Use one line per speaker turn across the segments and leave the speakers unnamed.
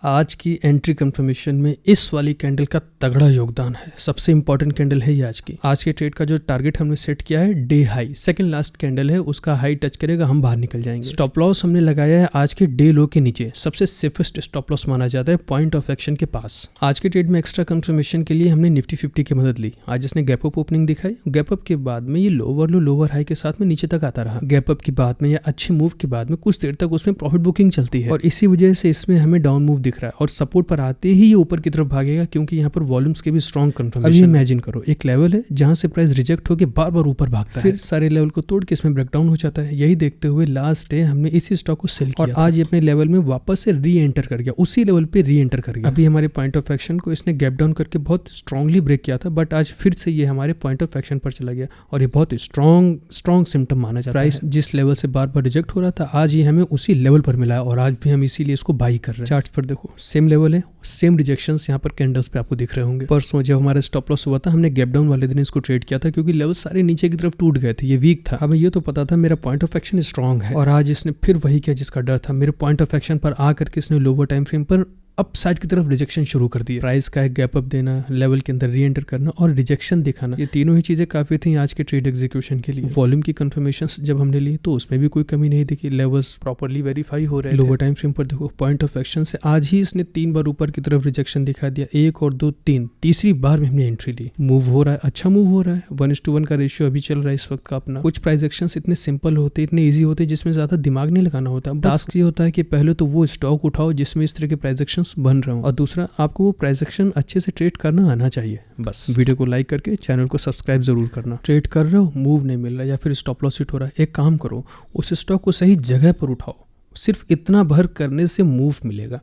आज की entry confirmation में इस वाली कैंडल का तगड़ा योगदान है। सबसे इंपॉर्टेंट कैंडल है ये आज के ट्रेड का जो टारगेट हमने सेट किया है day high, second last candle है, उसका हाई टच करेगा, हम बाहर निकल जाएंगे। स्टॉप लॉस हमने लगाया है आज के डे लो के नीचे, सबसे सेफेस्ट स्टॉप लॉस माना जाता है पॉइंट ऑफ एक्शन के पास। आज के ट्रेड में एक्स्ट्रा कंफर्मेशन के लिए हमने निफ्टी 50 की मदद ली। आज इसने गैप अप ओपनिंग दिखाई, गैप अप के बाद में ये लोअर लो लोअर हाई के साथ में नीचे तक आता रहा। गैप अप के बाद में या अच्छे मूव के बाद में कुछ देर तक उसमें प्रॉफिट बुकिंग चलती है और इसी वजह से इसमें हमें डाउन मूव दिख रहा है और सपोर्ट पर आते ही ये ऊपर की तरफ भागेगा क्योंकि यहाँ पर वॉल्यूम्स के भी स्ट्रॉन्ग कंफर्मेशन। अभी इमेजिन करो एक लेवल है जहां से प्राइस रिजेक्ट होकर बार बार ऊपर भागता है, फिर सारे लेवल को तोड़ के इसमें ब्रेकडाउन हो जाता है। यही देखते हुए लास्ट डे हमने इसी स्टॉक को सेल किया और आज ये अपने लेवल में वापस से री एंटर कर गया, उसी लेवल पे री एंटर कर गया। अभी हमारे पॉइंट ऑफ एक्शन को इसने गैप डाउन करके बहुत स्ट्रांगली ब्रेक किया था, बट आज फिर से ये हमारे पॉइंट ऑफ एक्शन पर चला गया और ये बहुत स्ट्रॉन्ग सिम्टम माना जाता है। प्राइस जिस लेवल से बार बार रिजेक्ट हो रहा था आज ये हमें उसी लेवल पर मिला है और आज भी हम इसीलिए इसको बाई कर रहे हैं। चार्ट्स पर देखो सेम लेवल है, सेम रिजेक्शंस यहाँ पर कैंडल्स पे आपको दिख रहे होंगे। परसों जब हमारा स्टॉप लॉस हुआ था हमने गैप डाउन वाले दिन इसको ट्रेड किया था क्योंकि लेवल सारे नीचे की तरफ टूट गए थे, ये वीक था। हमें ये तो पता था मेरा पॉइंट ऑफ एक्शन स्ट्रांग है और आज इसने फिर वही किया जिसका डर था। मेरे पॉइंट ऑफ एक्शन पर आकर के इसने लोअर टाइम फ्रेम पर अप साइड की तरफ रिजेक्शन शुरू कर दिया। प्राइस का एक गैप अप देना, लेवल के अंदर री एंटर करना और रिजेक्शन दिखाना, ये तीनों ही चीजें काफी थी आज के ट्रेड एग्जीक्यूशन के लिए। वॉल्यूम की कंफर्मेशंस जब हमने ली तो उसमें भी कोई कमी नहीं दिखी, लेवल्स प्रॉपर्ली वेरीफाई हो रहे हैं। लोअर टाइम फ्रेम पर देखो पॉइंट ऑफ एक्शन से आज ही इसने 3 बार ऊपर की तरफ रिजेक्शन दिखा दिया, 1 और 2 3, तीसरी बार में हमने एंट्री ली। मूव हो रहा है, अच्छा मूव हो रहा है, 1:1 का रेशियो अभी चल रहा है इस वक्त का अपना। कुछ प्राइस एक्शंस इतने सिंपल होते, इतने ईजी होते जिसमें ज्यादा दिमाग नहीं लगाना होता। टास्क ये होता है कि पहले तो वो स्टॉक उठाओ जिसमें इस तरह के प्राइस एक्शंस बन रहे हो और दूसरा आपको वो प्राइस एक्शन अच्छे से ट्रेड करना आना चाहिए। बस वीडियो को लाइक करके चैनल को सब्सक्राइब जरूर करना। ट्रेड कर रहे हो, मूव नहीं मिल रहा या फिर स्टॉप लॉस हिट हो रहा है, एक काम करो उस स्टॉक को सही जगह पर उठाओ, सिर्फ इतना भर करने से मूव मिलेगा।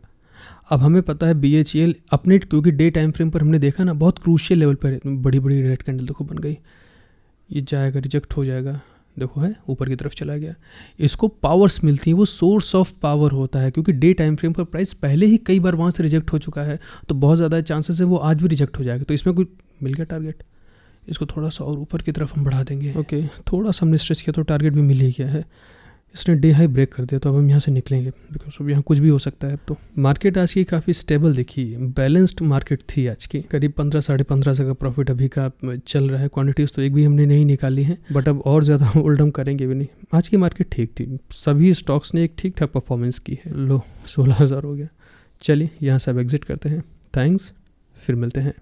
अब हमें पता है BHEL अपने, क्योंकि डे टाइम फ्रेम पर हमने देखा ना बहुत क्रूशियल लेवल पर बड़ी बड़ी रेड कैंडल देखो बन गई, ये जाएगा रिजेक्ट हो जाएगा, देखो है ऊपर की तरफ चला गया। इसको पावर्स मिलती हैं, वो सोर्स ऑफ पावर होता है क्योंकि डे टाइम फ्रेम पर प्राइस पहले ही कई बार वहाँ से रिजेक्ट हो चुका है तो बहुत ज़्यादा चांसेस है वो आज भी रिजेक्ट हो जाएगा। तो इसमें कोई मिल गया टारगेट, इसको थोड़ा सा और ऊपर की तरफ हम बढ़ा देंगे। ओके थोड़ा सा हमने स्ट्रेच किया तो टारगेट भी मिल ही गया है। इसने डे हाई ब्रेक कर दिया तो अब हम यहाँ से निकलेंगे बिकॉज अब यहाँ कुछ भी हो सकता है। अब तो मार्केट आज की काफ़ी स्टेबल दिखी, बैलेंस्ड मार्केट थी आज की। करीब 15 साढ़े 1500 का प्रॉफिट अभी का चल रहा है। क्वांटिटीज़ तो एक भी हमने नहीं निकाली है बट अब और ज़्यादा होल्ड हम करेंगे भी नहीं। आज की मार्केट ठीक थी, सभी स्टॉक्स ने एक ठीक ठाक परफॉर्मेंस की है। लो 16,000 हो गया। चलिए यहाँ से अब एग्जिट करते हैं। थैंक्स, फिर मिलते हैं।